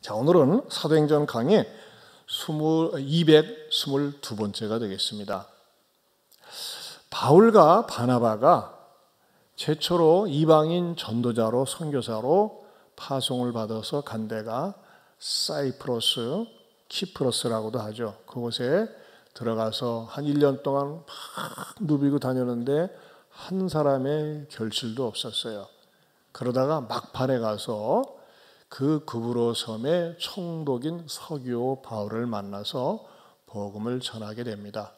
자, 오늘은 사도행전 강의 222번째가 되겠습니다. 바울과 바나바가 최초로 이방인 전도자로 선교사로 파송을 받아서 간 데가 사이프러스, 키프러스라고도 하죠. 그곳에 들어가서 한 1년 동안 막 누비고 다녔는데 한 사람의 결실도 없었어요. 그러다가 막판에 가서 그 그브로 섬의 총독인 서기오 바울을 만나서 복음을 전하게 됩니다.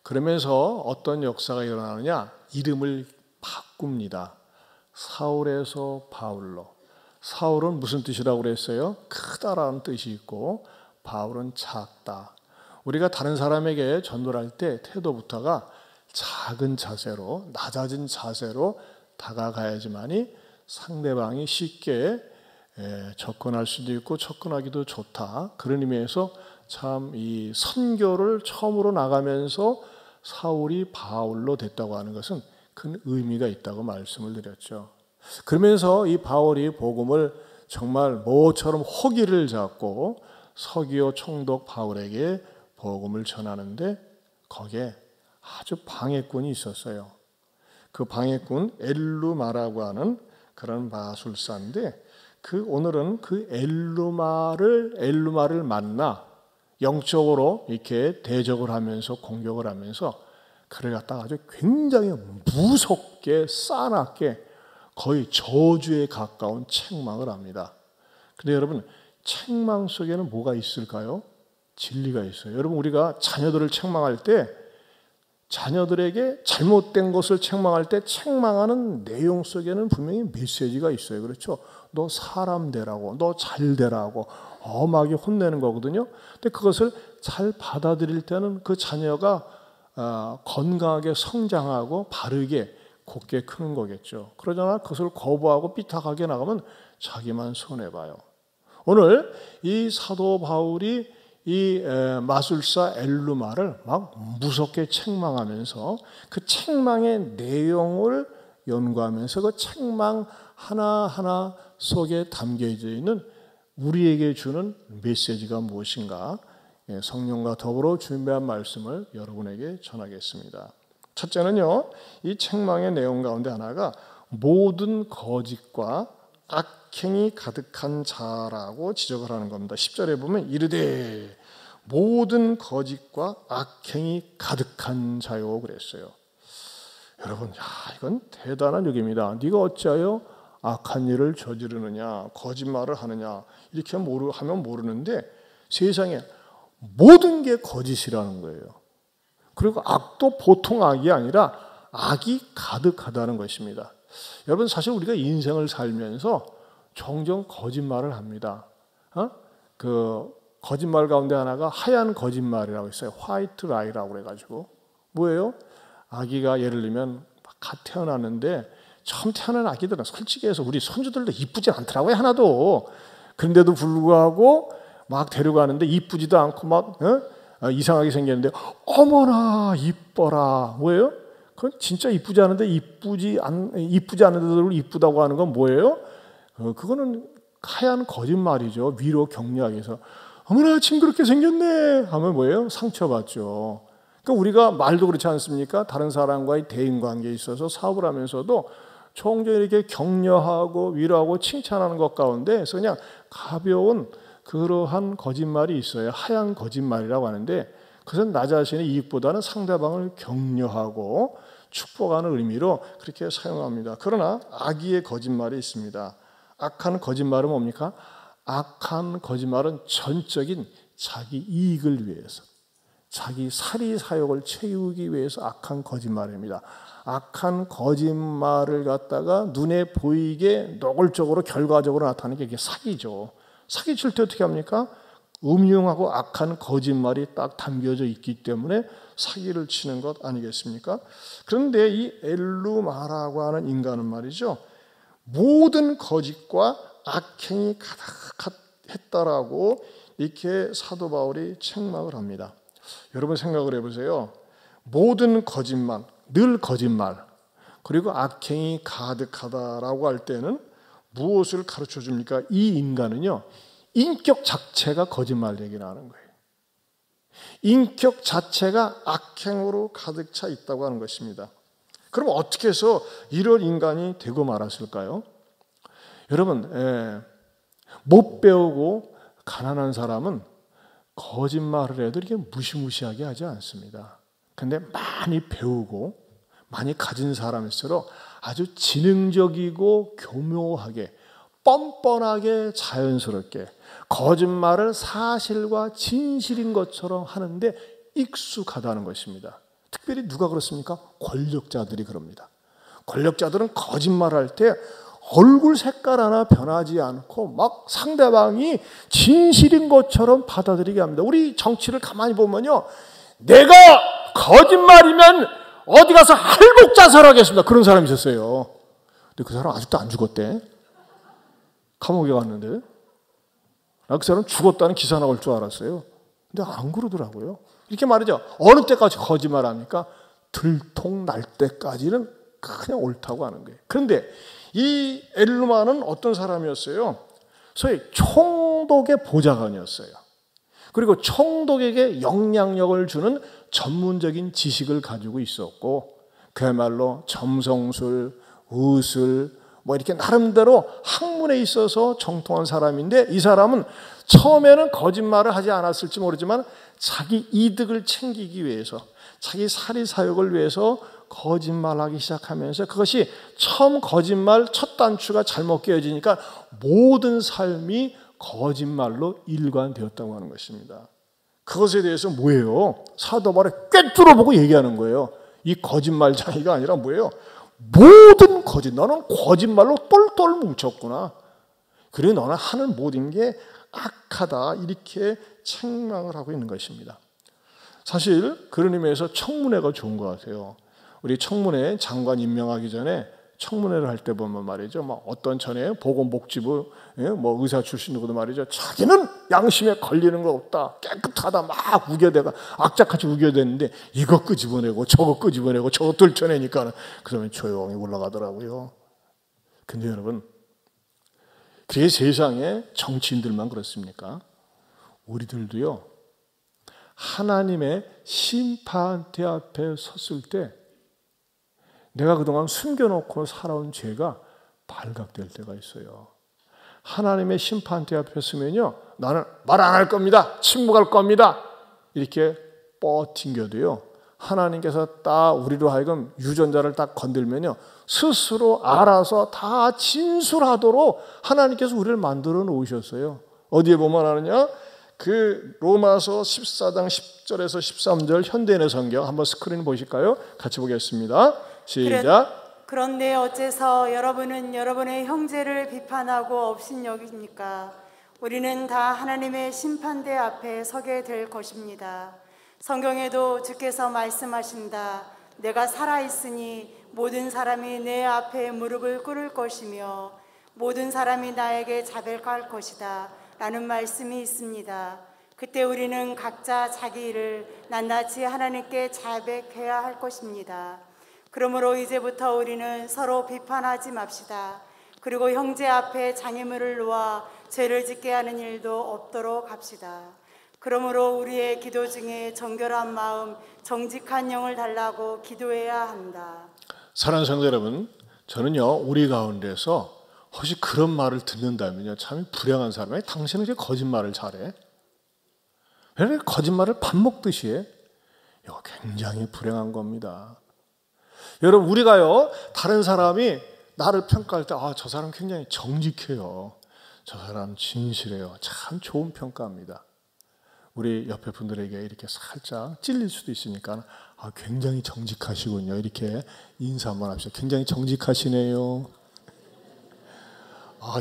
그러면서 어떤 역사가 일어나느냐? 이름을 바꿉니다. 사울에서 바울로. 사울은 무슨 뜻이라고 그랬어요? 크다라는 뜻이 있고 바울은 작다. 우리가 다른 사람에게 전도를 할 때 태도부터가 작은 자세로, 낮아진 자세로 다가가야지만이 상대방이 쉽게 접근할 수도 있고 접근하기도 좋다. 그런 의미에서 참 이 선교를 처음으로 나가면서 사울이 바울로 됐다고 하는 것은 큰 의미가 있다고 말씀을 드렸죠. 그러면서 이 바울이 복음을 정말 모처럼 호기를 잡고 서기오 총독 바울에게 복음을 전하는데 거기에 아주 방해꾼이 있었어요. 그 방해꾼 엘루마라고 하는 그런 마술사인데 오늘은 그 엘루마를 만나 영적으로 이렇게 대적을 하면서 공격을 하면서 그를 갖다가 아주 굉장히 무섭게 싸납게 거의 저주에 가까운 책망을 합니다. 근데 여러분, 책망 속에는 뭐가 있을까요? 진리가 있어요. 여러분, 우리가 자녀들을 책망할 때 자녀들에게 잘못된 것을 책망할 때 책망하는 내용 속에는 분명히 메시지가 있어요. 그렇죠? 너 사람 되라고, 너 잘 되라고 엄하게 혼내는 거거든요. 근데 그것을 잘 받아들일 때는 그 자녀가 건강하게 성장하고 바르게 곱게 크는 거겠죠. 그러잖아 그것을 거부하고 삐딱하게 나가면 자기만 손해봐요. 오늘 이 사도 바울이 이 마술사 엘루마를 막 무섭게 책망하면서 그 책망의 내용을 연구하면서 그 책망 하나하나 속에 담겨져 있는 우리에게 주는 메시지가 무엇인가 성령과 더불어 준비한 말씀을 여러분에게 전하겠습니다. 첫째는요, 이 책망의 내용 가운데 하나가 모든 거짓과 악행이 가득한 자라고 지적을 하는 겁니다. 10절에 보면 이르되 모든 거짓과 악행이 가득한 자요 그랬어요. 여러분, 이건 대단한 얘기입니다. 네가 어찌하여 악한 일을 저지르느냐, 거짓말을 하느냐 이렇게 하면 모르는데 세상에 모든 게 거짓이라는 거예요. 그리고 악도 보통 악이 아니라 악이 가득하다는 것입니다. 여러분, 사실 우리가 인생을 살면서 종종 거짓말을 합니다. 그 거짓말 가운데 하나가 하얀 거짓말이라고 있어요. 화이트 라이라고 그래가지고 뭐예요? 아기가 예를 들면 갓 태어났는데 처음 태어난 아기들은 솔직히 해서 우리 손주들도 이쁘지 않더라고요, 하나도. 그런데도 불구하고 막 데려가는데 이쁘지도 않고 막 이상하게 생겼는데 어머나 이뻐라. 뭐예요? 그건 진짜 이쁘지 않은데 이쁘지 않은데도 이쁘다고 하는 건 뭐예요? 그거는 하얀 거짓말이죠. 위로 격려하기 위해서. 어머나 징그럽게 생겼네 하면 뭐예요? 상처받죠. 그러니까 우리가 말도 그렇지 않습니까? 다른 사람과의 대인관계에 있어서 사업을 하면서도 종종 이렇게 격려하고 위로하고 칭찬하는 것 가운데서 그냥 가벼운 그러한 거짓말이 있어요. 하얀 거짓말이라고 하는데 그것은 나 자신의 이익보다는 상대방을 격려하고 축복하는 의미로 그렇게 사용합니다. 그러나 악의의 거짓말이 있습니다. 악한 거짓말은 뭡니까? 악한 거짓말은 전적인 자기 이익을 위해서, 자기 사리사욕을 채우기 위해서 악한 거짓말입니다. 악한 거짓말을 갖다가 눈에 보이게 노골적으로 결과적으로 나타나는 게 사기죠. 사기 칠 때 어떻게 합니까? 음흉하고 악한 거짓말이 딱 담겨져 있기 때문에 사기를 치는 것 아니겠습니까? 그런데 이 엘루마라고 하는 인간은 말이죠, 모든 거짓과 악행이 가득했다라고 이렇게 사도 바울이 책망을 합니다. 여러분 생각을 해보세요. 모든 거짓말, 늘 거짓말, 그리고 악행이 가득하다라고 할 때는 무엇을 가르쳐 줍니까? 이 인간은요, 인격 자체가 거짓말 얘기를 하는 거예요. 인격 자체가 악행으로 가득 차 있다고 하는 것입니다. 그럼 어떻게 해서 이런 인간이 되고 말았을까요? 여러분, 못 배우고 가난한 사람은 거짓말을 해도 이렇게 무시무시하게 하지 않습니다. 근데 많이 배우고 많이 가진 사람일수록 아주 지능적이고 교묘하게 뻔뻔하게 자연스럽게 거짓말을 사실과 진실인 것처럼 하는데 익숙하다는 것입니다. 특별히 누가 그렇습니까? 권력자들이 그럽니다. 권력자들은 거짓말할 때 얼굴 색깔 하나 변하지 않고 막 상대방이 진실인 것처럼 받아들이게 합니다. 우리 정치를 가만히 보면요, 내가 거짓말이면 어디 가서 할복자살하겠습니다. 그런 사람이 있었어요. 근데 그 사람 아직도 안 죽었대. 감옥에 갔는데. 그 사람 죽었다는 기사 나올 줄 알았어요. 근데 안 그러더라고요. 이렇게 말이죠. 어느 때까지 거짓말합니까? 들통 날 때까지는 그냥 옳다고 하는 거예요. 그런데 이 엘루마는 어떤 사람이었어요? 소위 총독의 보좌관이었어요. 그리고 총독에게 영향력을 주는 전문적인 지식을 가지고 있었고, 그야말로 점성술, 의술, 이렇게 나름대로 학문에 있어서 정통한 사람인데, 이 사람은 처음에는 거짓말을 하지 않았을지 모르지만 자기 이득을 챙기기 위해서, 자기 사리사욕을 위해서 거짓말하기 시작하면서 그것이 처음 거짓말 첫 단추가 잘못 깨어지니까 모든 삶이 거짓말로 일관되었다고 하는 것입니다. 그것에 대해서 뭐예요? 사도 바울이 꿰뚫어보고 얘기하는 거예요. 이 거짓말쟁이가 아니라 뭐예요? 모든 거짓, 너는 거짓말로 똘똘 뭉쳤구나. 그래 너는 하는 모든 게 악하다, 이렇게 책망을 하고 있는 것입니다. 사실 그런 의미에서 청문회가 좋은 것 같아요. 우리 청문회 장관 임명하기 전에 청문회를 할 때 보면 말이죠, 어떤 전에 보건복지부 의사 출신 누구도 말이죠, 자기는 양심에 걸리는 거 없다, 깨끗하다, 막 우겨대가 악착같이 우겨대는데 이거 끄집어내고 저거 끄집어내고 저거 들춰내니까 그 다음에 조용히 올라가더라고요. 근데 여러분, 그게 세상에 정치인들만 그렇습니까? 우리들도요, 하나님의 심판대 앞에 섰을 때 내가 그동안 숨겨놓고 살아온 죄가 발각될 때가 있어요. 하나님의 심판대 앞에 서면요, 나는 말 안 할 겁니다, 침묵할 겁니다, 이렇게 뻗팅겨도요, 하나님께서 딱 우리로 하여금 유전자를 딱 건들면요, 스스로 알아서 다 진술하도록 하나님께서 우리를 만들어 놓으셨어요. 어디에 보면 하느냐? 그 로마서 14장 10절에서 13절 현대인의 성경 한번 스크린 보실까요? 같이 보겠습니다. 시작. 그런데 어째서 여러분은 여러분의 형제를 비판하고 업신여깁니까? 우리는 다 하나님의 심판대 앞에 서게 될 것입니다. 성경에도 주께서 말씀하신다. 내가 살아있으니 모든 사람이 내 앞에 무릎을 꿇을 것이며 모든 사람이 나에게 자백할 것이다 라는 말씀이 있습니다. 그때 우리는 각자 자기 일을 낱낱이 하나님께 자백해야 할 것입니다. 그러므로 이제부터 우리는 서로 비판하지 맙시다. 그리고 형제 앞에 장애물을 놓아 죄를 짓게 하는 일도 없도록 합시다. 그러므로 우리의 기도 중에 정결한 마음, 정직한 영을 달라고 기도해야 한다. 사랑하는 성도 여러분, 저는요, 우리 가운데서 혹시 그런 말을 듣는다면요, 참 불행한 사람이에요. 당신은 이제 거짓말을 잘해. 왜 거짓말을 밥 먹듯이 해? 이거 굉장히 불행한 겁니다. 여러분, 우리가요, 다른 사람이 나를 평가할 때, 저 사람 굉장히 정직해요, 저 사람 진실해요, 참 좋은 평가입니다. 우리 옆에 분들에게 이렇게 살짝 찔릴 수도 있으니까, 굉장히 정직하시군요, 이렇게 인사 한번 합시다. 굉장히 정직하시네요.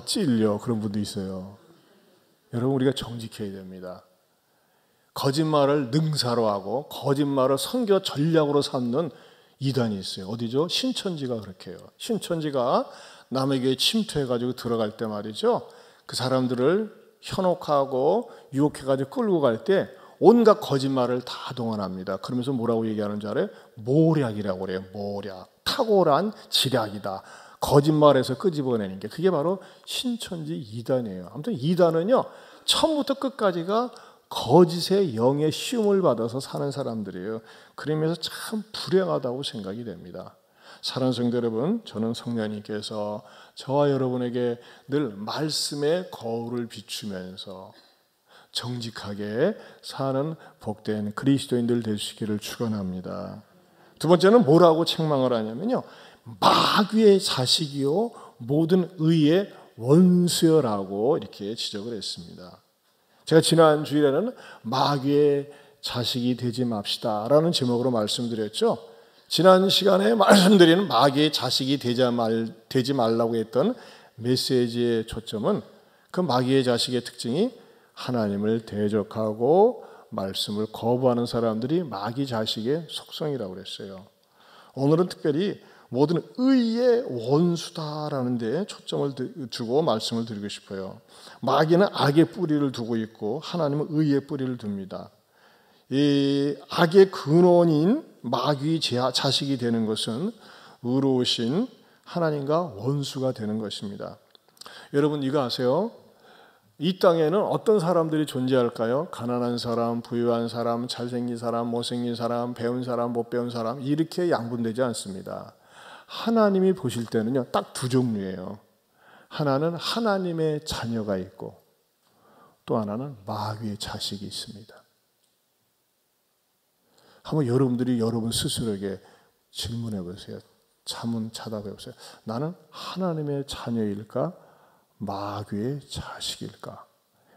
찔려. 그런 분도 있어요. 여러분, 우리가 정직해야 됩니다. 거짓말을 능사로 하고 거짓말을 선교 전략으로 삼는 이단이 있어요. 어디죠? 신천지가 그렇게 해요. 신천지가 남에게 침투해가지고 들어갈 때 말이죠, 그 사람들을 현혹하고 유혹해가지고 끌고 갈 때 온갖 거짓말을 다 동원합니다. 그러면서 뭐라고 얘기하는 줄 알아요? 모략이라고 그래요. 모략. 탁월한 지략이다. 거짓말에서 끄집어내는 게, 그게 바로 신천지 이단이에요. 아무튼 이단은요, 처음부터 끝까지가 거짓의 영의 시험을 받아서 사는 사람들이에요. 그러면서 참 불행하다고 생각이 됩니다. 사랑하는 성도 여러분, 저는 성령님께서 저와 여러분에게 늘 말씀의 거울을 비추면서 정직하게 사는 복된 그리스도인들 되시기를 축원합니다. 두 번째는 뭐라고 책망을 하냐면요, 마귀의 자식이요 모든 의의 원수여라고 이렇게 지적을 했습니다. 제가 지난 주일에는 마귀의 자식이 되지 맙시다라는 제목으로 말씀드렸죠. 지난 시간에 말씀드리는 마귀의 자식이 되지 말라고 했던 메시지의 초점은 그 마귀의 자식의 특징이 하나님을 대적하고 말씀을 거부하는 사람들이 마귀 자식의 속성이라고 그랬어요. 오늘은 특별히 모든 의의 원수다라는 데 초점을 주고 말씀을 드리고 싶어요. 마귀는 악의 뿌리를 두고 있고 하나님은 의의 뿌리를 둡니다. 이 악의 근원인 마귀 자식이 되는 것은 의로우신 하나님과 원수가 되는 것입니다. 여러분 이거 아세요? 이 땅에는 어떤 사람들이 존재할까요? 가난한 사람, 부유한 사람, 잘생긴 사람, 못생긴 사람, 배운 사람, 못 배운 사람 이렇게 양분되지 않습니다. 하나님이 보실 때는요, 딱 두 종류예요. 하나는 하나님의 자녀가 있고 또 하나는 마귀의 자식이 있습니다. 한번 여러분들이 여러분 스스로에게 질문해 보세요. 자답해 보세요. 나는 하나님의 자녀일까? 마귀의 자식일까?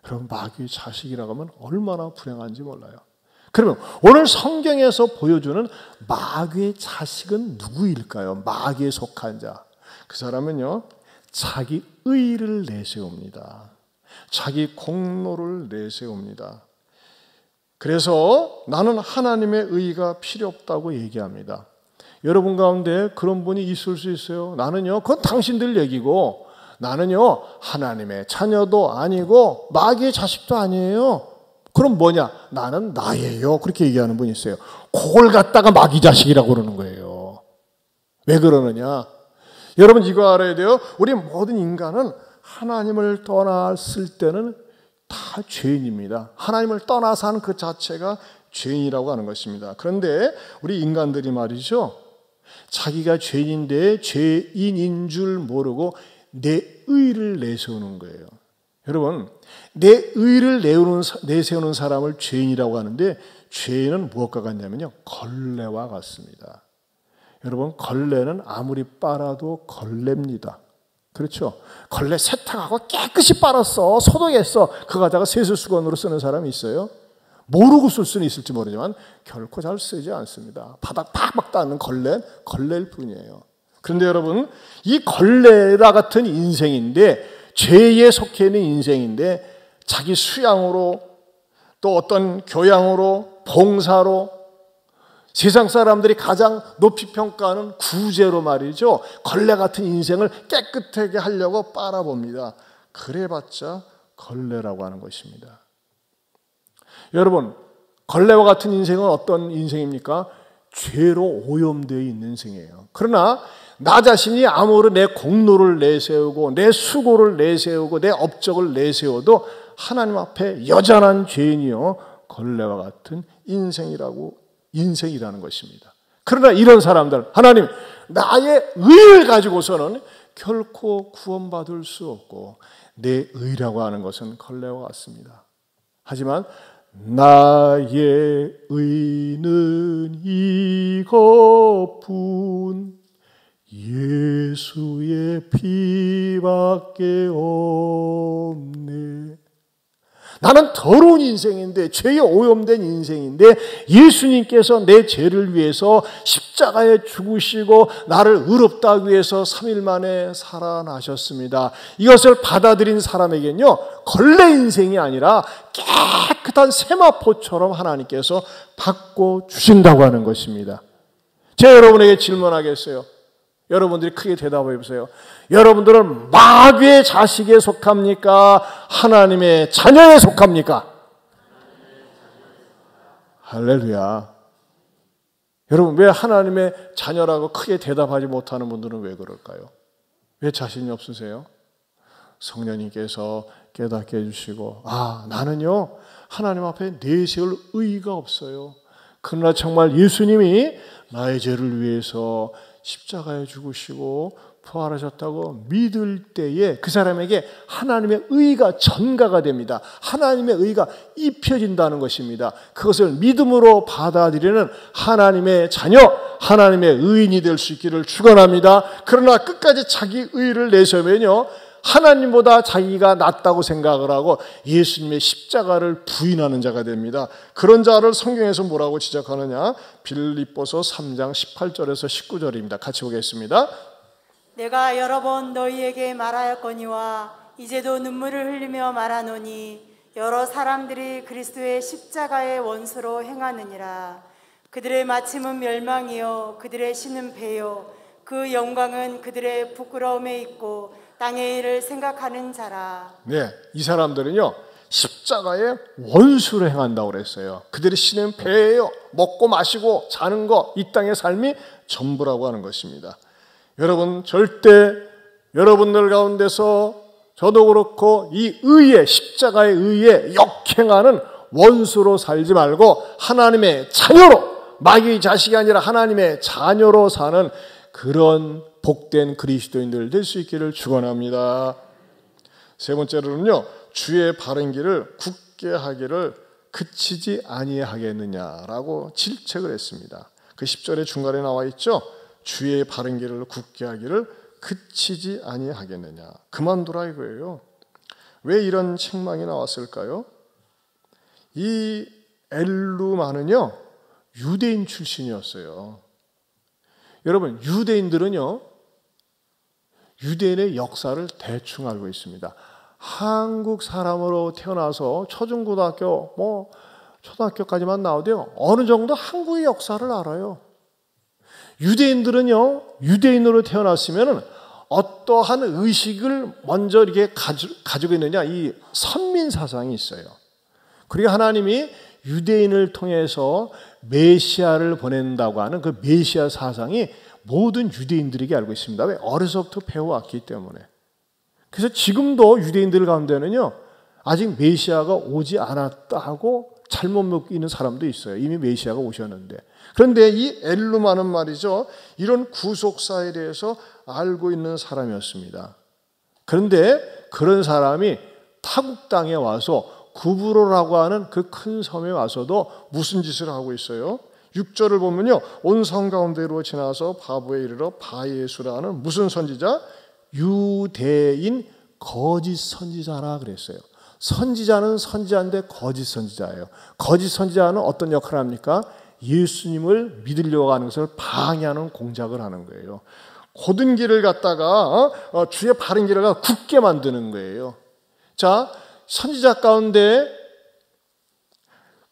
여러분 마귀의 자식이라고 하면 얼마나 불행한지 몰라요. 그러면 오늘 성경에서 보여주는 마귀의 자식은 누구일까요? 마귀에 속한 자. 그 사람은요, 자기 의를 내세웁니다. 자기 공로를 내세웁니다. 그래서 나는 하나님의 의가 필요 없다고 얘기합니다. 여러분 가운데 그런 분이 있을 수 있어요. 나는요, 그건 당신들 얘기고 나는요, 하나님의 자녀도 아니고 마귀의 자식도 아니에요. 그럼 뭐냐? 나는 나예요. 그렇게 얘기하는 분이 있어요. 그걸 갖다가 마귀 자식이라고 그러는 거예요. 왜 그러느냐? 여러분 이거 알아야 돼요. 우리 모든 인간은 하나님을 떠났을 때는 다 죄인입니다. 하나님을 떠나서 하는 그 자체가 죄인이라고 하는 것입니다. 그런데 우리 인간들이 말이죠, 자기가 죄인인데 죄인인 줄 모르고 내 의를 내세우는 거예요. 여러분, 내 의를 내세우는 사람을 죄인이라고 하는데 죄인은 무엇과 같냐면요, 걸레와 같습니다. 여러분, 걸레는 아무리 빨아도 걸레입니다. 그렇죠? 걸레 세탁하고 깨끗이 빨았어, 소독했어. 그거 가다가 세수수건으로 쓰는 사람이 있어요? 모르고 쓸 수는 있을지 모르지만 결코 잘 쓰지 않습니다. 바닥 팍팍 닿는 걸레일 뿐이에요. 그런데 여러분, 이 걸레와 같은 인생인데, 죄에 속해 있는 인생인데 자기 수양으로 또 어떤 교양으로 봉사로 세상 사람들이 가장 높이 평가하는 구제로 말이죠, 걸레 같은 인생을 깨끗하게 하려고 빨아봅니다. 그래봤자 걸레라고 하는 것입니다. 여러분, 걸레와 같은 인생은 어떤 인생입니까? 죄로 오염되어 있는 인생이에요. 그러나 나 자신이 아무리 내 공로를 내세우고 내 수고를 내세우고 내 업적을 내세워도 하나님 앞에 여전한 죄인이요 걸레와 같은 인생이라는 것입니다. 그러나 이런 사람들, 하나님 나의 의를 가지고서는 결코 구원받을 수 없고 내 의라고 하는 것은 걸레와 같습니다. 하지만 나의 의는 이것뿐 예수의 피밖에 없네. 나는 더러운 인생인데, 죄에 오염된 인생인데 예수님께서 내 죄를 위해서 십자가에 죽으시고 나를 의롭다 하기 위해서 3일 만에 살아나셨습니다. 이것을 받아들인 사람에겐요, 걸레 인생이 아니라 깨끗한 세마포처럼 하나님께서 바꿔주신다고 하는 것입니다. 제가 여러분에게 질문하겠어요. 여러분들이 크게 대답해 보세요. 여러분들은 마귀의 자식에 속합니까? 하나님의 자녀에 속합니까? 할렐루야. 여러분, 왜 하나님의 자녀라고 크게 대답하지 못하는 분들은 왜 그럴까요? 왜 자신이 없으세요? 성령님께서 깨닫게 해주시고, 나는요 하나님 앞에 내세울 의의가 없어요. 그러나 정말 예수님이 나의 죄를 위해서 십자가에 죽으시고 부활하셨다고 믿을 때에 그 사람에게 하나님의 의의가 전가가 됩니다. 하나님의 의의가 입혀진다는 것입니다. 그것을 믿음으로 받아들이는 하나님의 자녀, 하나님의 의인이 될 수 있기를 축원합니다. 그러나 끝까지 자기 의의를 내세우면요 하나님보다 자기가 낫다고 생각을 하고 예수님의 십자가를 부인하는 자가 됩니다. 그런 자를 성경에서 뭐라고 지적하느냐? 빌립보서 3장 18절에서 19절입니다. 같이 보겠습니다. 내가 여러 번 너희에게 말하였거니와 이제도 눈물을 흘리며 말하노니 여러 사람들이 그리스도의 십자가의 원수로 행하느니라. 그들의 마침은 멸망이요 그들의 신은 배요 그 영광은 그들의 부끄러움에 있고 땅의 일을 생각하는 자라. 네, 이 사람들은요 십자가의 원수를 행한다고 그랬어요. 그들의 신은 배예요. 먹고 마시고 자는 거, 이 땅의 삶이 전부라고 하는 것입니다. 여러분, 절대 여러분들 가운데서 저도 그렇고 이 의에, 십자가의 의에 역행하는 원수로 살지 말고 하나님의 자녀로, 마귀의 자식이 아니라 하나님의 자녀로 사는 그런 복된 그리스도인들 될 수 있기를 축원합니다. 세 번째로는요, 주의 바른 길을 굳게 하기를 그치지 아니하겠느냐라고 질책을 했습니다. 그 10절의 중간에 나와 있죠. 주의 바른 길을 굳게 하기를 그치지 아니하겠느냐. 그만두라 이거예요. 왜 이런 책망이 나왔을까요? 이 엘루마는요 유대인 출신이었어요. 여러분, 유대인들은요 유대인의 역사를 대충 알고 있습니다. 한국 사람으로 태어나서 초중고등학교 초등학교까지만 나오도요 어느 정도 한국의 역사를 알아요. 유대인들은요 유대인으로 태어났으면 어떠한 의식을 먼저 이렇게 가지고 있느냐, 이 선민 사상이 있어요. 그리고 하나님이 유대인을 통해서 메시아를 보낸다고 하는 그 메시아 사상이 모든 유대인들에게 알고 있습니다. 왜? 어려서부터 배워왔기 때문에. 그래서 지금도 유대인들 가운데는요 아직 메시아가 오지 않았다 하고 잘못 믿는 사람도 있어요. 이미 메시아가 오셨는데. 그런데 이 엘루마는 말이죠, 이런 구속사에 대해서 알고 있는 사람이었습니다. 그런데 그런 사람이 타국 땅에 와서 구브로라고 하는 그 큰 섬에 와서도 무슨 짓을 하고 있어요? 6절을 보면요, 온 성 가운데로 지나서 바보에 이르러 바예수라는 무슨 선지자? 유대인 거짓 선지자라 그랬어요. 선지자는 선지자인데 거짓 선지자예요. 거짓 선지자는 어떤 역할을 합니까? 예수님을 믿으려고 하는 것을 방해하는 공작을 하는 거예요. 곧은 길을 갖다가 주의 바른 길을 갖다가 굳게 만드는 거예요. 자, 선지자 가운데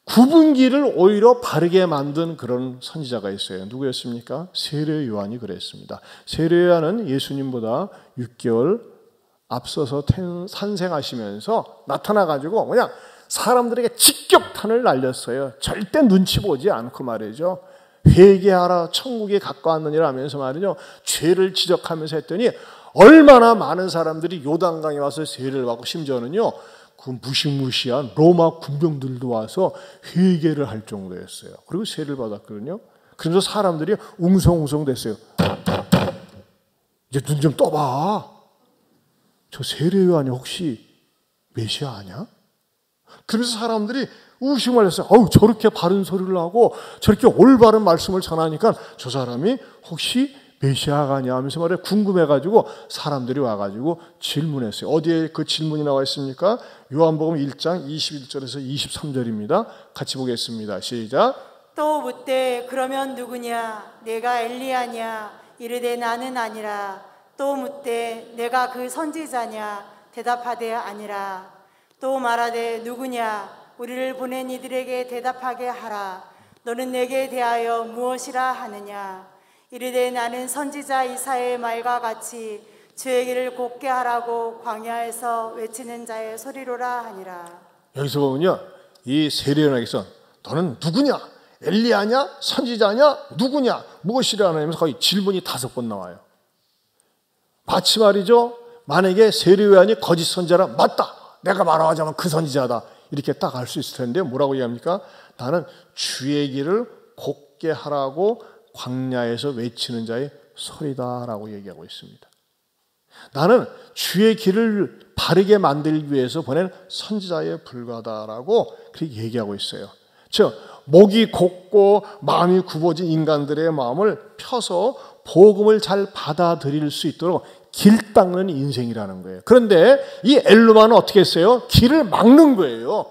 굽은 길을 오히려 바르게 만든 그런 선지자가 있어요. 누구였습니까? 세례 요한이 그랬습니다. 세례 요한은 예수님보다 6개월 앞서서 탄생하시면서 나타나가지고 그냥 사람들에게 직격탄을 날렸어요. 절대 눈치 보지 않고 말이죠. 회개하라, 천국에 가까웠느니라 하면서 말이죠, 죄를 지적하면서 했더니 얼마나 많은 사람들이 요단강에 와서 세례를 받고, 심지어는요 그 무시무시한 로마 군병들도 와서 회개를 할 정도였어요. 그리고 세례를 받았거든요. 그래서 사람들이 웅성웅성 됐어요. 이제 눈 좀 떠봐. 저 세례 요한이 혹시 메시아 아니야? 그래서 사람들이 의심을 했어요. 저렇게 바른 소리를 하고 저렇게 올바른 말씀을 전하니까 저 사람이 혹시 메시아가 아니야 하면서 말이야 궁금해가지고 사람들이 와가지고 질문했어요. 어디에 그 질문이 나와 있습니까? 요한복음 1장 21절에서 23절입니다. 같이 보겠습니다. 시작. 또 묻되 그러면 누구냐? 내가 엘리야냐? 이르되 나는 아니라. 또 묻되 내가 그 선지자냐? 대답하되 아니라. 또 말하되 누구냐? 우리를 보낸 이들에게 대답하게 하라. 너는 내게 대하여 무엇이라 하느냐? 이르되 나는 선지자 이사야의 말과 같이 주의 길을 곧게 하라고 광야에서 외치는 자의 소리로라 하니라. 여기서 보면요, 이 세례요한에게서 너는 누구냐? 엘리야냐? 선지자냐? 누구냐? 무엇이라 하냐면서 거의 질문이 5번 나와요. 마치 말이죠, 만약에 세례요한이 거짓 선지자라 맞다, 내가 말하자면 그 선지자다, 이렇게 딱 알 수 있을 텐데 뭐라고 얘기합니까? 나는 주의 길을 곱게 하라고 광야에서 외치는 자의 소리다라고 얘기하고 있습니다. 나는 주의 길을 바르게 만들기 위해서 보낸 선지자에 불과하다라고 그렇게 얘기하고 있어요. 즉 목이 곧고 마음이 굽어진 인간들의 마음을 펴서 복음을 잘 받아들일 수 있도록 길 닦는 인생이라는 거예요. 그런데 이 엘루마는 어떻게 했어요? 길을 막는 거예요.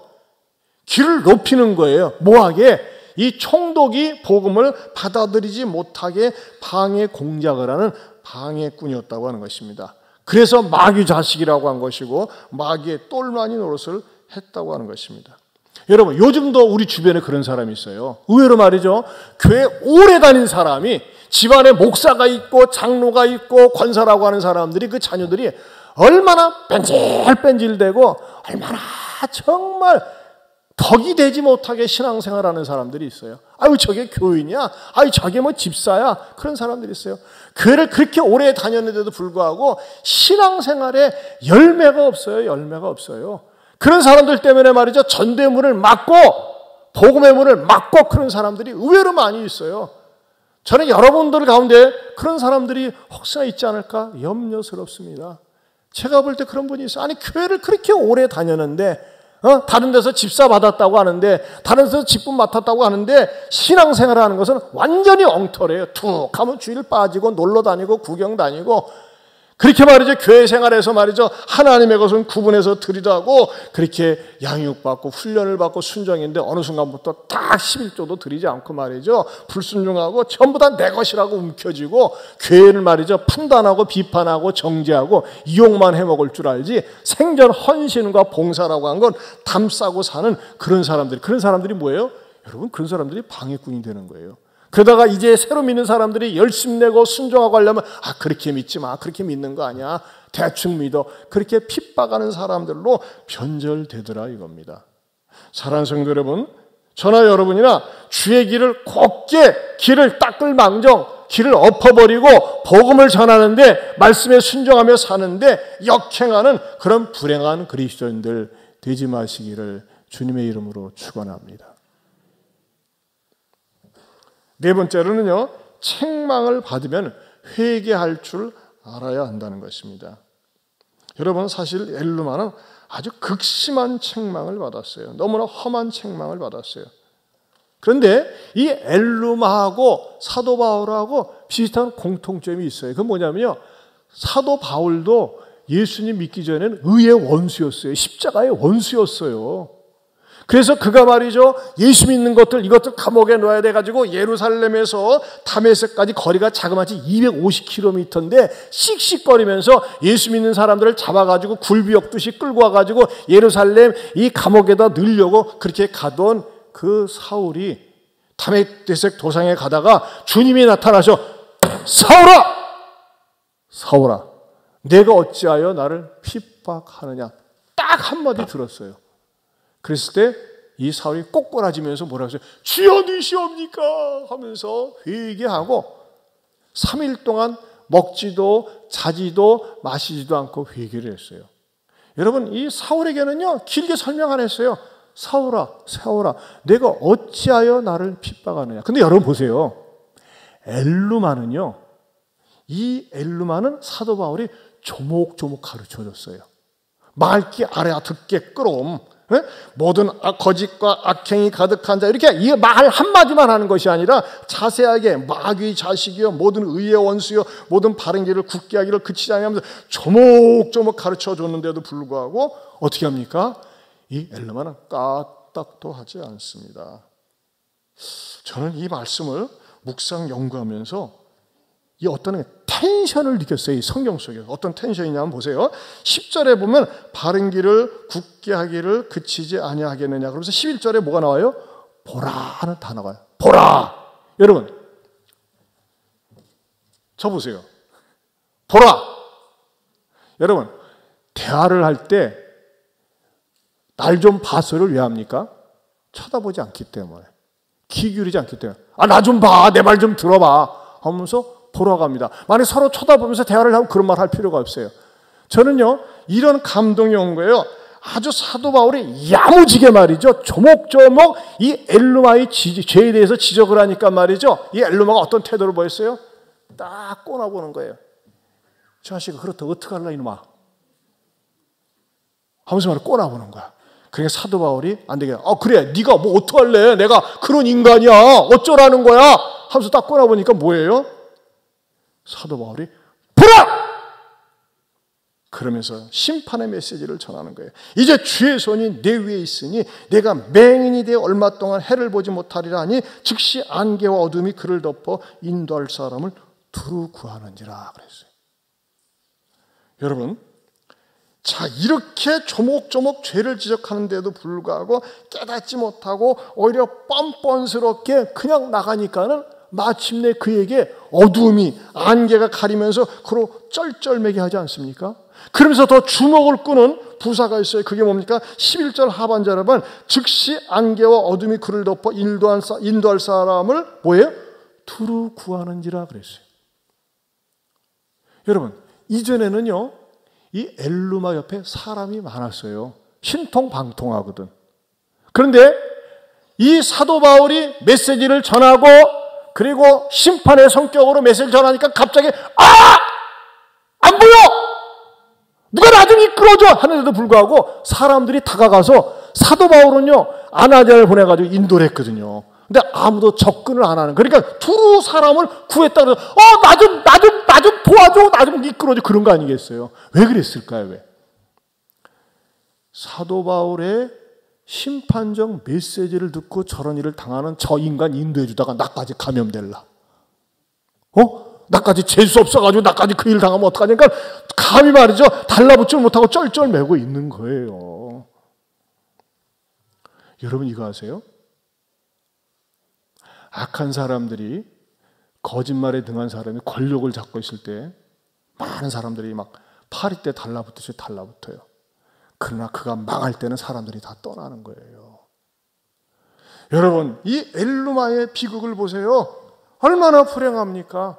길을 높이는 거예요. 뭐하게? 이 총독이 복음을 받아들이지 못하게 방해 공작을 하는 방해꾼이었다고 하는 것입니다. 그래서 마귀 자식이라고 한 것이고 마귀의 똘마니 노릇을 했다고 하는 것입니다. 여러분, 요즘도 우리 주변에 그런 사람이 있어요. 의외로 말이죠. 교회 오래 다닌 사람이 집안에 목사가 있고 장로가 있고 권사라고 하는 사람들이 그 자녀들이 얼마나 뺀질뺀질되고 얼마나 정말 덕이 되지 못하게 신앙생활하는 사람들이 있어요. 아유 저게 교인이야, 아유 저게 뭐 집사야, 그런 사람들이 있어요. 교회를 그렇게 오래 다녔는데도 불구하고 신앙생활에 열매가 없어요. 열매가 없어요. 그런 사람들 때문에 말이죠, 전대문을 막고 복음의 문을 막고 그런 사람들이 의외로 많이 있어요. 저는 여러분들 가운데 그런 사람들이 혹시나 있지 않을까 염려스럽습니다. 제가 볼 때 그런 분이 있어요. 아니 교회를 그렇게 오래 다녔는데 다른 데서 집사 받았다고 하는데, 다른 데서 직분 맡았다고 하는데 신앙생활을 하는 것은 완전히 엉터래요. 툭 하면 주일 빠지고 놀러 다니고 구경 다니고 그렇게 말이죠. 교회 생활에서 말이죠. 하나님의 것은 구분해서 드리라고 그렇게 양육받고 훈련을 받고 순종인데 어느 순간부터 딱 11조도 드리지 않고 말이죠. 불순종하고 전부 다 내 것이라고 움켜쥐고 교회를 말이죠. 판단하고 비판하고 정죄하고 이용만 해먹을 줄 알지 생전 헌신과 봉사라고 한 건 담싸고 사는 그런 사람들이 뭐예요? 여러분, 그런 사람들이 방해꾼이 되는 거예요. 그러다가 이제 새로 믿는 사람들이 열심 내고 순종하고 하려면 그렇게 믿지 마, 그렇게 믿는 거 아니야, 대충 믿어, 그렇게 핍박하는 사람들로 변절되더라 이겁니다. 사랑하는 성도 여러분, 저나 여러분이나 주의 길을 곱게 길을 닦을 망정 길을 엎어버리고 복음을 전하는데 말씀에 순종하며 사는데 역행하는 그런 불행한 그리스도인들 되지 마시기를 주님의 이름으로 축원합니다. 네 번째로는요, 책망을 받으면 회개할 줄 알아야 한다는 것입니다. 여러분, 사실 엘루마는 아주 극심한 책망을 받았어요. 너무나 험한 책망을 받았어요. 그런데 이 엘루마하고 사도 바울하고 비슷한 공통점이 있어요. 그건 뭐냐면요, 사도 바울도 예수님 믿기 전에는 의의 원수였어요. 십자가의 원수였어요. 그래서 그가 말이죠, 예수 믿는 것들 이것들 감옥에 넣어야 돼가지고 예루살렘에서 다메섹까지 거리가 자그마치 250km인데 씩씩거리면서 예수 믿는 사람들을 잡아가지고 굴비 엮듯이 끌고 와가지고 예루살렘 이 감옥에다 넣으려고 그렇게 가던 그 사울이 다메섹 도상에 가다가 주님이 나타나셔, 사울아! 사울아, 내가 어찌하여 나를 핍박하느냐, 딱 한마디 들었어요. 그랬을 때 이 사울이 꼬꼬라지면서 뭐라고 했어요? 주여 누시옵니까? 하면서 회개하고 3일 동안 먹지도 자지도 마시지도 않고 회개를 했어요. 여러분, 이 사울에게는요 길게 설명 안 했어요. 사울아, 사울아, 내가 어찌하여 나를 핍박하느냐. 근데 여러분 보세요. 엘루마는요, 이 엘루마는 사도 바울이 조목조목 가르쳐줬어요. 맑기 아래야 듣게 끌어옴. 모든 거짓과 악행이 가득한 자, 이렇게 이 말 한마디만 하는 것이 아니라 자세하게 마귀 자식이요, 모든 의의 원수요, 모든 바른 길을 굳게 하기를 그치지 않으면서 조목조목 가르쳐 줬는데도 불구하고 어떻게 합니까? 이 엘루마는 까딱도 하지 않습니다. 저는 이 말씀을 묵상 연구하면서 이 어떤 텐션을 느꼈어요. 이 성경 속에서. 어떤 텐션이냐면 보세요. 10절에 보면 바른 길을 굳게 하기를 그치지 아니하겠느냐. 그러면서 11절에 뭐가 나와요? 보라는 단어가 나와요. 보라. 여러분, 저 보세요. 보라. 여러분, 대화를 할 때 날 좀 봐서를 왜 합니까? 쳐다보지 않기 때문에. 귀 기울이지 않기 때문에. 나 좀 봐. 내 말 좀 들어봐. 하면서 보러 갑니다. 만약 서로 쳐다보면서 대화를 하면 그런 말 할 필요가 없어요. 저는요, 이런 감동이 온 거예요. 아주 사도 바울이 야무지게 말이죠. 조목조목 이 엘루마의 죄에 대해서 지적을 하니까 말이죠. 이 엘루마가 어떤 태도를 보였어요? 딱 꼬나보는 거예요. 저 자식아, 그렇다고 어떡할라 이놈아. 하면서 말을 꼬나보는 거야. 그러니까 사도 바울이 안 되게, 그래, 네가 뭐 어떡할래? 내가 그런 인간이야. 어쩌라는 거야? 하면서 딱 꼬나보니까 뭐예요? 사도 바울이 보라! 그러면서 심판의 메시지를 전하는 거예요. 이제 주의 손이 내 위에 있으니 내가 맹인이 되어 얼마 동안 해를 보지 못하리라 하니 즉시 안개와 어둠이 그를 덮어 인도할 사람을 두루 구하는지라 그랬어요. 여러분, 자, 이렇게 조목조목 죄를 지적하는데도 불구하고 깨닫지 못하고 오히려 뻔뻔스럽게 그냥 나가니까는 마침내 그에게 어둠이 안개가 가리면서 그로 쩔쩔매게 하지 않습니까? 그러면서 더 주목을 끄는 부사가 있어요. 그게 뭡니까? 11절 하반절에 보면 즉시 안개와 어둠이 그를 덮어 인도할 사람을 뭐예요? 두루 구하는지라 그랬어요. 여러분, 이전에는요, 이 엘루마 옆에 사람이 많았어요. 신통방통하거든. 그런데 이 사도 바울이 메시지를 전하고 그리고 심판의 성격으로 메시지를 전하니까 갑자기 안 보여! 누가 나 좀 이끌어줘! 하는데도 불구하고 사람들이 다가가서 사도 바울은요, 아나니아를 보내가지고 인도를 했거든요. 근데 아무도 접근을 안 하는. 그러니까 두루 사람을 구했다 그래서 나 좀 도와줘, 나 좀 이끌어줘, 그런 거 아니겠어요? 왜 그랬을까요? 왜? 사도 바울의 심판적 메시지를 듣고 저런 일을 당하는 저 인간 인도해 주다가 나까지 감염될라. 나까지 재수 없어가지고 나까지 그 일 당하면 어떡하니까 감히 말이죠, 달라붙지를 못하고 쩔쩔매고 있는 거예요. 여러분 이거 아세요? 악한 사람들이, 거짓말에 등한 사람이 권력을 잡고 있을 때 많은 사람들이 막 파리떼 달라붙듯이 달라붙어요. 그러나 그가 망할 때는 사람들이 다 떠나는 거예요. 여러분, 이 엘루마의 비극을 보세요. 얼마나 불행합니까?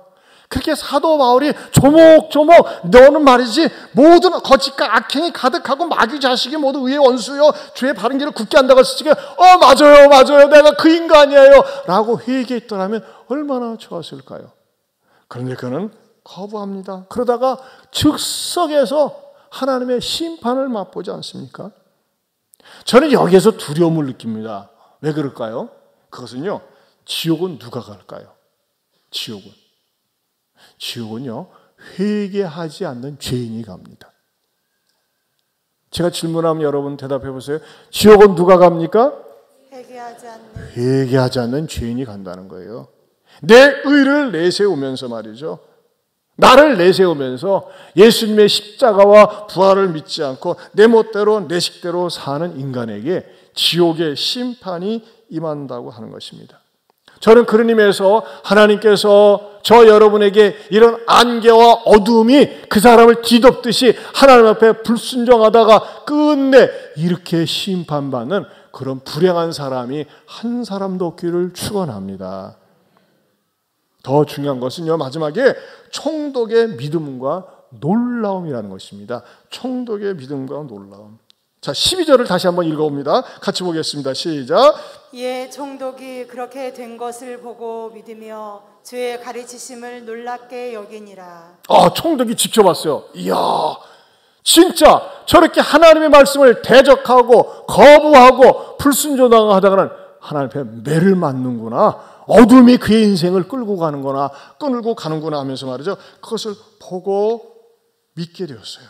그렇게 사도 바울이 조목조목 너는 말이지 모든 거짓과 악행이 가득하고 마귀 자식이 모두 의의 원수요 죄의 바른 길을 굳게 한다고 했을 때 맞아요 내가 그 인간이에요 라고 회개했더라면 얼마나 좋았을까요? 그런데 그는 거부합니다. 그러다가 즉석에서 하나님의 심판을 맛보지 않습니까? 저는 여기에서 두려움을 느낍니다. 왜 그럴까요? 그것은요, 지옥은 누가 갈까요? 지옥은요, 회개하지 않는 죄인이 갑니다. 제가 질문하면 여러분 대답해 보세요. 지옥은 누가 갑니까? 회개하지 않는 죄인이 간다는 거예요. 내 의를 내세우면서 말이죠. 나를 내세우면서 예수님의 십자가와 부활을 믿지 않고 내 멋대로 내 식대로 사는 인간에게 지옥의 심판이 임한다고 하는 것입니다. 저는 그런 의미에서 하나님께서 저 여러분에게 이런 안개와 어둠이 그 사람을 뒤덮듯이 하나님 앞에 불순종하다가 끝내 이렇게 심판받는 그런 불행한 사람이 한 사람도 없기를 축원합니다. 더 중요한 것은요, 마지막에 총독의 믿음과 놀라움이라는 것입니다. 총독의 믿음과 놀라움. 자, 12절을 다시 한번 읽어봅니다. 같이 보겠습니다. 시작. 예, 총독이 그렇게 된 것을 보고 믿으며 주의 가르치심을 놀랍게 여기니라. 총독이 지켜봤어요. 이야, 진짜 저렇게 하나님의 말씀을 대적하고 거부하고 불순종하다가는 하나님 앞에 매를 맞는구나. 어둠이 그의 인생을 끌고 가는구나 하면서 말이죠. 그것을 보고 믿게 되었어요.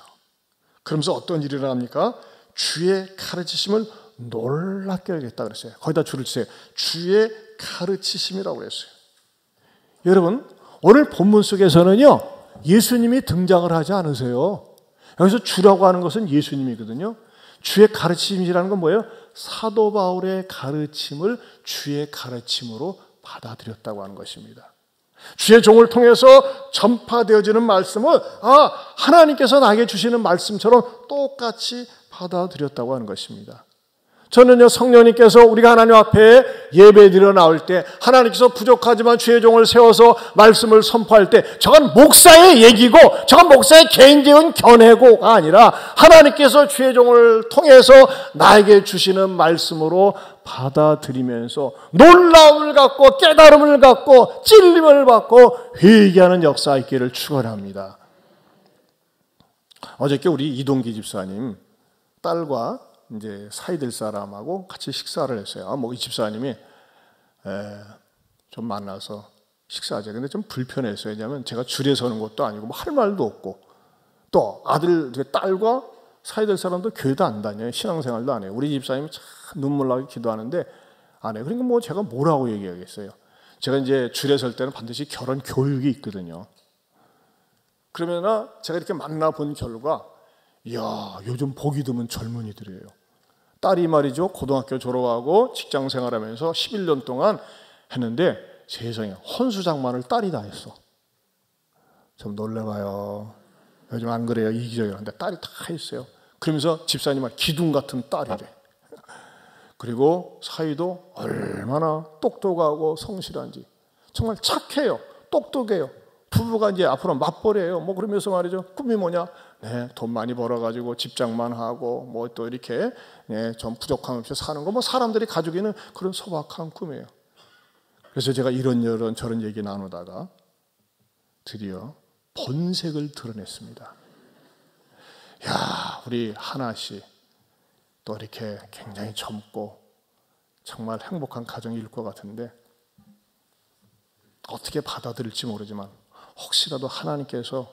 그러면서 어떤 일이 일어납니까? 주의 가르치심을 놀랍게 여겼다 그랬어요. 거기다 줄을 치세요. 주의 가르치심이라고 했어요. 여러분, 오늘 본문 속에서는요, 예수님이 등장을 하지 않으세요. 여기서 주라고 하는 것은 예수님이거든요. 주의 가르치심이라는 건 뭐예요? 사도 바울의 가르침을 주의 가르침으로 받아들였다고 하는 것입니다. 주의 종을 통해서 전파되어지는 말씀을 하나님께서 나에게 주시는 말씀처럼 똑같이 받아들였다고 하는 것입니다. 저는요, 성령님께서 우리가 하나님 앞에 예배드려 나올 때 하나님께서 부족하지만 주의 종을 세워서 말씀을 선포할 때 저건 목사의 얘기고 저건 목사의 개인적인 견해고가 아니라 하나님께서 주의 종을 통해서 나에게 주시는 말씀으로 받아들이면서 놀라움을 갖고 깨달음을 갖고 찔림을 받고 회개하는 역사 있기를 축원합니다. 어저께 우리 이동기 집사님 딸과 이제 사이 될 사람하고 같이 식사를 했어요. 이 집사님이 좀 만나서 식사하자. 근데 좀 불편했어요. 왜냐하면 제가 줄에 서는 것도 아니고 할 말도 없고 또 아들, 딸과 사이 될 사람도 교회도 안 다녀요. 신앙생활도 안 해요. 우리 집사님이 참 눈물 나게 기도하는데 안 해요. 그러니까 제가 뭐라고 얘기하겠어요. 제가 이제 줄에 설 때는 반드시 결혼 교육이 있거든요. 그러면 제가 이렇게 만나본 결과, 이야, 요즘 보기 드문 젊은이들이에요. 딸이 말이죠, 고등학교 졸업하고 직장 생활하면서 11년 동안 했는데 세상에 혼수장만을 딸이 다 했어. 좀 놀래봐요. 요즘 안 그래요. 이기적이라는데 딸이 다 했어요. 그러면서 집사님 말 기둥 같은 딸이래. 그리고 사이도 얼마나 똑똑하고 성실한지. 정말 착해요. 똑똑해요. 부부가 이제 앞으로 맞벌이에요. 그러면서 말이죠. 꿈이 뭐냐? 네, 돈 많이 벌어가지고 집장만 하고 또 이렇게 좀 부족함 없이 사는 거 사람들이 가지고 있는 그런 소박한 꿈이에요. 그래서 제가 이런저런 저런 얘기 나누다가 드디어 본색을 드러냈습니다. 야, 우리 하나 씨 또 이렇게 굉장히 젊고 정말 행복한 가정일 것 같은데 어떻게 받아들일지 모르지만 혹시라도 하나님께서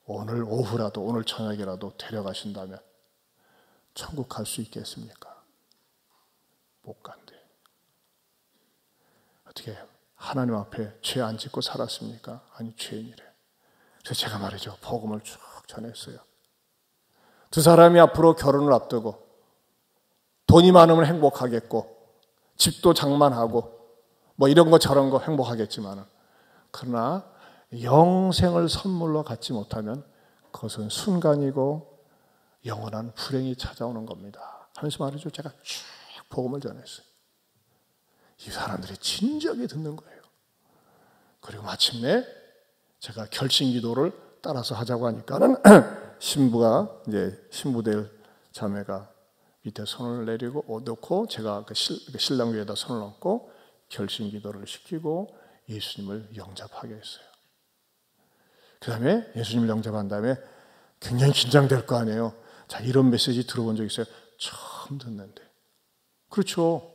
오늘 오후라도 오늘 저녁이라도 데려가신다면 천국 갈 수 있겠습니까? 못 간대. 어떻게 하나님 앞에 죄 안 짓고 살았습니까? 아니, 죄인이래. 그래서 제가 말이죠, 복음을 쭉 전했어요. 두 사람이 앞으로 결혼을 앞두고 돈이 많으면 행복하겠고 집도 장만하고 이런 거 저런 거 행복하겠지만 그러나 영생을 선물로 갖지 못하면 그것은 순간이고 영원한 불행이 찾아오는 겁니다 하면서 말이죠, 제가 쭉 복음을 전했어요. 이 사람들이 진지하게 듣는 거예요. 그리고 마침내 제가 결심기도를 따라서 하자고 하니까는 신부가 이제 신부될 자매가 밑에 손을 내리고 놓고 제가 신랑 위에다 손을 얹고 결심기도를 시키고 예수님을 영접하게 했어요. 그 다음에 예수님을 영접한 다음에 굉장히 긴장될 거 아니에요. 자, 이런 메시지 들어본 적 있어요? 처음 듣는데. 그렇죠.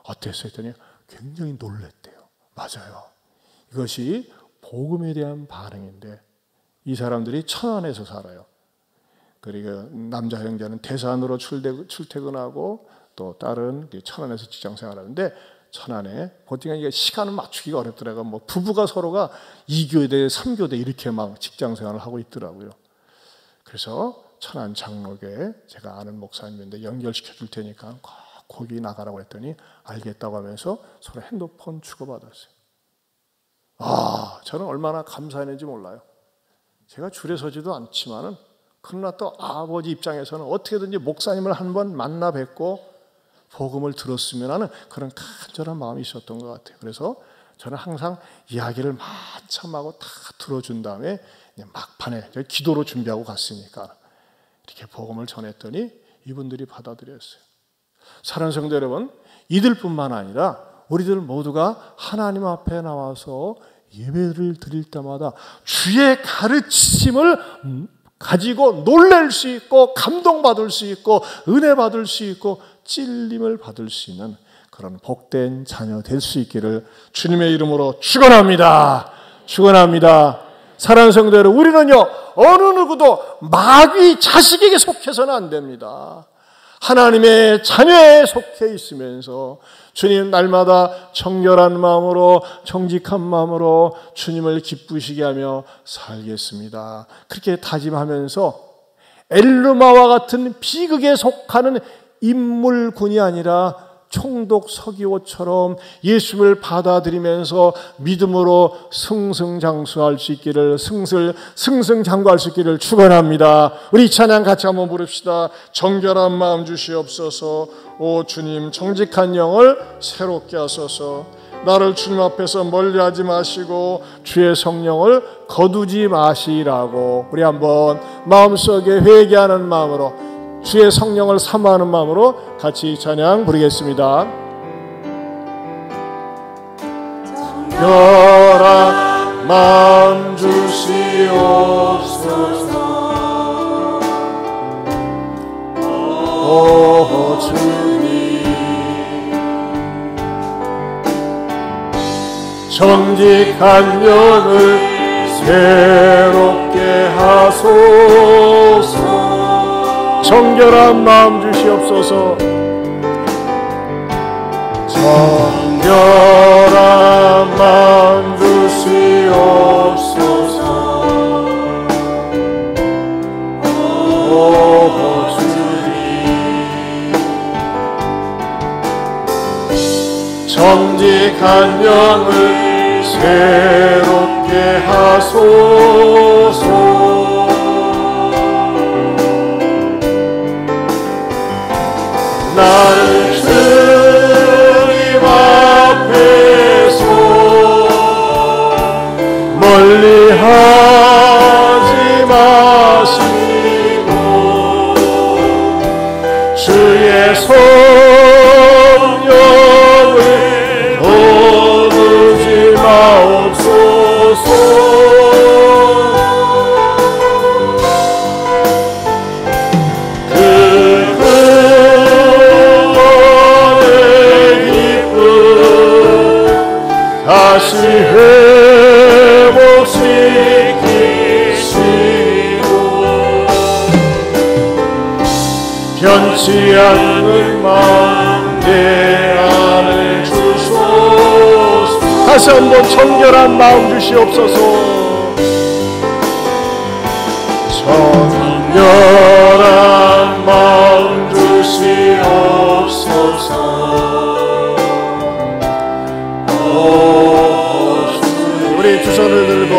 어땠어요? 했더니 굉장히 놀랬대요. 맞아요. 이것이 복음에 대한 반응인데 이 사람들이 천안에서 살아요. 그리고 남자 형제는 대산으로 출퇴근하고 또 딸은 천안에서 직장 생활하는데 천안에 보통 이게 시간을 맞추기가 어렵더라고요. 부부가 서로가 2교대, 3교대 이렇게 막 직장 생활을 하고 있더라고요. 그래서 천안 장로교에 제가 아는 목사님인데 연결시켜 줄 테니까 거기 나가라고 했더니 알겠다고 하면서 서로 핸드폰 주고받았어요. 저는 얼마나 감사했는지 몰라요. 제가 줄에 서지도 않지만은 그러나 또 아버지 입장에서는 어떻게든지 목사님을 한번 만나 뵙고 복음을 들었으면 하는 그런 간절한 마음이 있었던 것 같아요. 그래서 저는 항상 이야기를 만참하고 다 들어준 다음에 막판에 기도로 준비하고 갔으니까 이렇게 복음을 전했더니 이분들이 받아들였어요. 사랑하는 성도 여러분, 이들뿐만 아니라 우리들 모두가 하나님 앞에 나와서 예배를 드릴 때마다 주의 가르치심을 가지고 놀랄 수 있고 감동받을 수 있고 은혜 받을 수 있고 찔림을 받을 수 있는 그런 복된 자녀 될 수 있기를 주님의 이름으로 축원합니다. 축원합니다. 사랑하는 성도 여러분, 우리는요 어느 누구도 마귀 자식에게 속해서는 안 됩니다. 하나님의 자녀에 속해 있으면서 주님 날마다 정결한 마음으로 정직한 마음으로 주님을 기쁘시게 하며 살겠습니다. 그렇게 다짐하면서 엘르마와 같은 비극에 속하는 인물군이 아니라 총독 서기오처럼 예수를 받아들이면서 믿음으로 승승장구할 수 있기를 축원합니다. 우리 찬양 같이 한번 부릅시다. 정결한 마음 주시옵소서. 오 주님, 정직한 영을 새롭게 하소서. 나를 주님 앞에서 멀리하지 마시고 주의 성령을 거두지 마시라고. 우리 한번 마음속에 회개하는 마음으로, 주의 성령을 사모하는 마음으로 같이 찬양 부르겠습니다. 정결한 마음 주시옵소서. 오 주님, 정직한 영을 새롭게 하소서. 정결한 마음 주시옵소서. 정결한 마음 주시옵소서. 오 주님, 정직한 영을 새롭게 하소서. 나를 주님 앞에서 멀리하지 마시고 주의 성령을 거두지 마옵소서. 다시 회복시키시고 변치 않는 마음 내 안에 주소서. 다시 한번 정결한 마음 주시옵소서. 정결한 마음 주시옵소서. 우리 두 손을 들고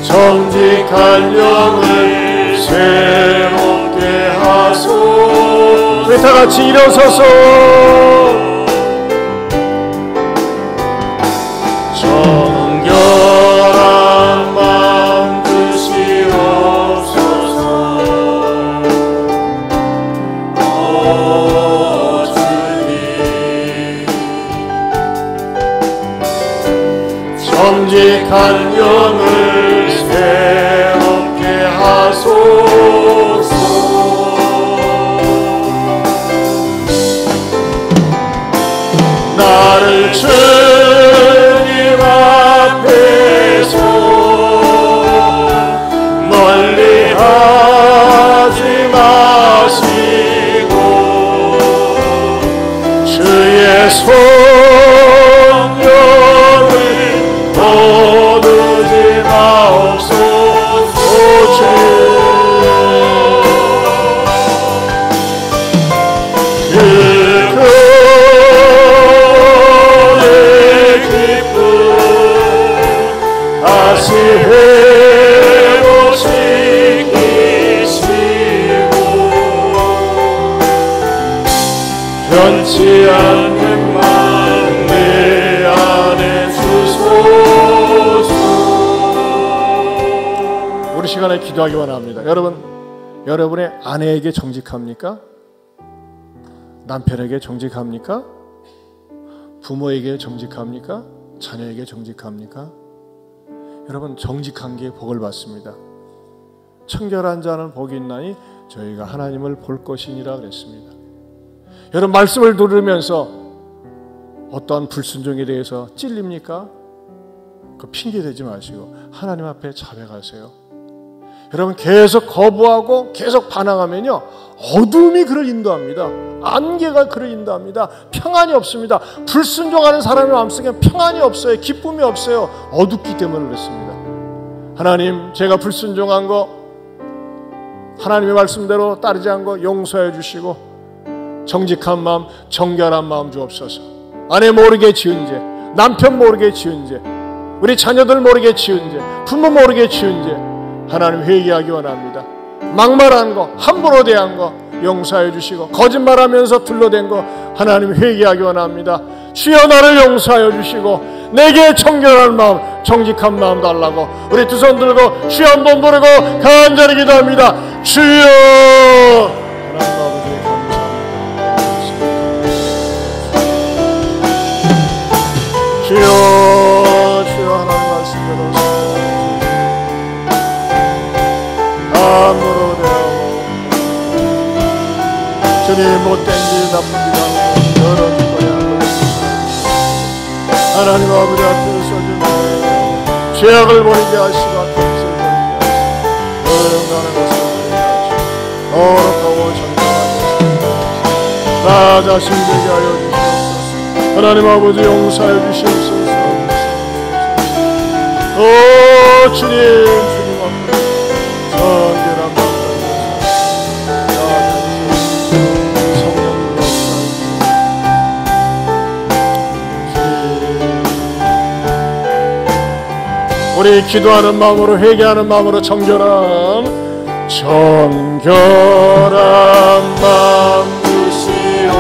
정직한 영을 새롭게 하소서. 우리 다 같이 일어서서 정결한 마음 주시옵소서. 정직한 영을 새롭게 하소서. 나를 주님 앞에서 멀리하지 마시고 주의 성령을 거두지 마옵소서. 그 구원의 기쁨 다시 회복시키시고 변치 않는 마음 내 안에 주소서. 우리 시간에 기도하기 원합니다. 여러분의 아내에게 정직합니까? 남편에게 정직합니까? 부모에게 정직합니까? 자녀에게 정직합니까? 여러분, 정직한 게 복을 받습니다. 청결한 자는 복이 있나니 저희가 하나님을 볼 것이니라 그랬습니다. 여러분, 말씀을 들으면서 어떠한 불순종에 대해서 찔립니까? 그 핑계 대지 마시고 하나님 앞에 자백하세요. 여러분, 계속 거부하고 계속 반항하면요, 어둠이 그를 인도합니다. 안개가 그를 인도합니다. 평안이 없습니다. 불순종하는 사람의 마음속에 평안이 없어요. 기쁨이 없어요. 어둡기 때문에 그렇습니다. 하나님, 제가 불순종한 거, 하나님의 말씀대로 따르지 않은 거 용서해 주시고 정직한 마음, 정결한 마음 주옵소서. 아내 모르게 지은 죄, 남편 모르게 지은 죄, 우리 자녀들 모르게 지은 죄, 부모 모르게 지은 죄 하나님 회개하기 원합니다. 막말한 거, 함부로 대한 거 용서해 주시고, 거짓말하면서 둘러댄 거 하나님 회개하기 원합니다. 주여 나를 용서하여 주시고 내게 정결한 마음, 정직한 마음 달라고 우리 두 손 들고 주여 한번 부르고 간절히 기도합니다. 주여! 하나님 아버지 감사합니다. 주여, 주여 하나님 말씀대로 함부로 대하고 주님 못된 일 나쁜 일 하고 여러 짓거리 하고 하나님 아버지 앞에 서주며 죄악을 버리게 하시고 앞에 버리게 하시고 영광의 것을 버리게 하시고 거룩하고 정결하게 하시고 나 자신 되게 하여 주시옵소서. 하나님 아버지 용서해 주시옵소서. 오 주님, 주님 앞에 정결한 마음 우리 기도하는 마음으로, 회개하는 마음으로 정결한 마음 주시옵소서.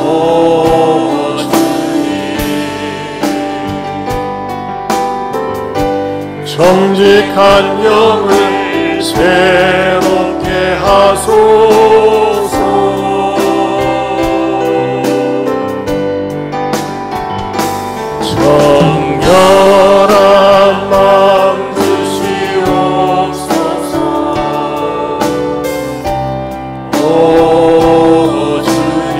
오 주님, 정직한 영을 새롭게 하소서. 정결한 마음 주시옵소서. 오 주님,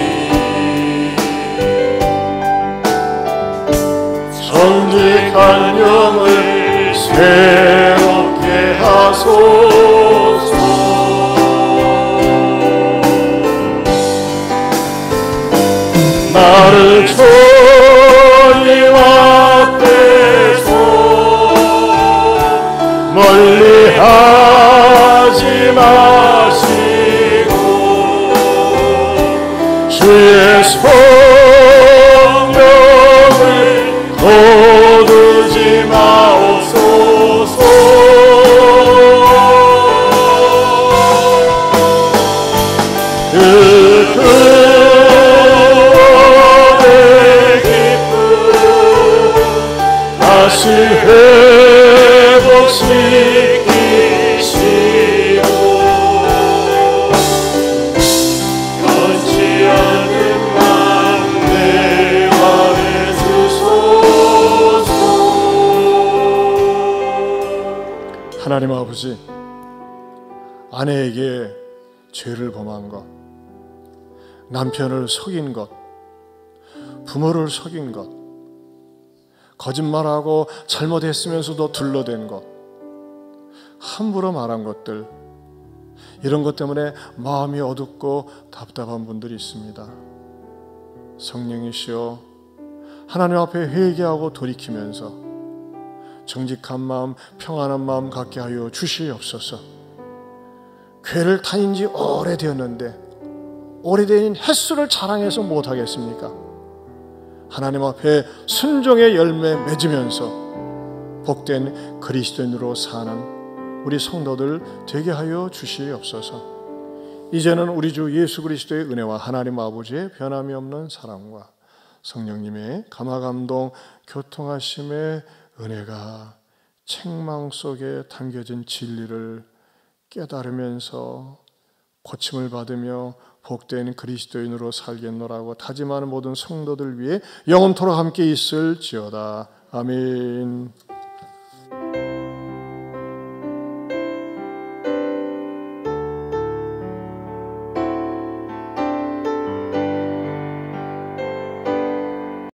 정직한 영을 새롭게 하소서. 나를 주님 앞에서 멀리하지 마시고 주의 성령을 거두지 마옵소서. 다시 회복시키시고 변치 않는 마음 내 안에 주소서. 하나님 아버지, 아내에게 죄를 범한 것, 남편을 속인 것, 부모를 속인 것, 거짓말하고 잘못했으면서도 둘러댄 것, 함부로 말한 것들, 이런 것 때문에 마음이 어둡고 답답한 분들이 있습니다. 성령이시여, 하나님 앞에 회개하고 돌이키면서 정직한 마음, 평안한 마음 갖게 하여 주시옵소서. 교회를 다닌 지 오래되었는데 오래된 횟수를 자랑해서 못하겠습니까? 하나님 앞에 순종의 열매 맺으면서 복된 그리스도인으로 사는 우리 성도들 되게 하여 주시옵소서. 이제는 우리 주 예수 그리스도의 은혜와 하나님 아버지의 변함이 없는 사랑과 성령님의 감화감동 교통하심의 은혜가 책망 속에 담겨진 진리를 깨달으면서 고침을 받으며 복된 그리스도인으로 살겠노라고 다짐하는 모든 성도들 위해 영원토록 함께 있을지어다. 아멘.